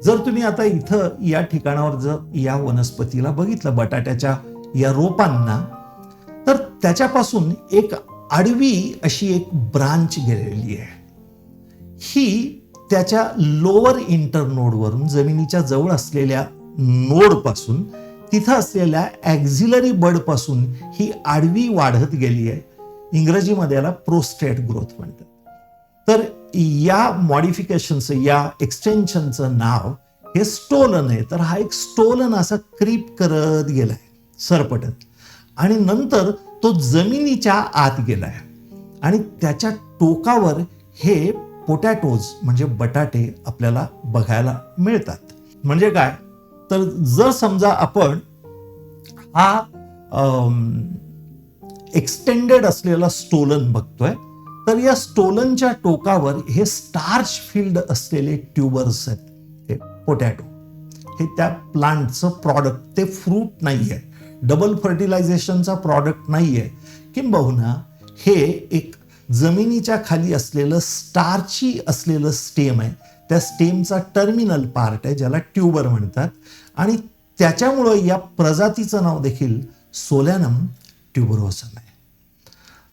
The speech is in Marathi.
जर तुम्ही आता इथं या ठिकाणावर जर या वनस्पतीला बघितलं, बटाट्याच्या या रोपांना, तर त्याच्यापासून एक आडवी अशी एक ब्रांच गेलेली आहे. ही त्याच्या लोअर इंटरनोडवरून, जमिनीच्या जवळ असलेल्या नोडपासून, तिथं असलेल्या ॲक्झिलरी बडपासून ही आडवी वाढत गेली आहे. इंग्रजीमध्ये याला प्रोस्टेट ग्रोथ म्हणतात. तर या मॉडिफिकेशनचं, या एक्सटेन्शनचं नाव हे स्टोलन आहे. तर हा एक स्टोलन असा क्रीप करत गेलाय सरपटत, आणि नंतर तो जमिनीच्या आत गेलाय आणि त्याच्या टोकावर हे पोटॅटोज म्हणजे बटाटे आपल्याला बघायला मिळतात. म्हणजे काय, तर जर समजा आपण हा एक्सटेंडेड असलेला स्टोलन बघतोय, तर या स्टोलनच्या टोकावर हे स्टार्च फिल्ड असलेले ट्यूबर्स आहेत. हे पोटॅटो हे त्या प्लांटचं प्रॉडक्ट, ते फ्रूट नाहीये, डबल फर्टिलायझेशनचा प्रॉडक्ट नाहीये, किंबहुना हे एक जमिनीच्या खाली असलेलं स्टार्ची असलेलं स्टेम आहे. त्या स्टेमचा टर्मिनल पार्ट आहे ज्याला ट्यूबर म्हणतात, आणि त्याच्यामुळं या प्रजातीचं नाव देखील सोलॅनम ट्युबरोसम आहे.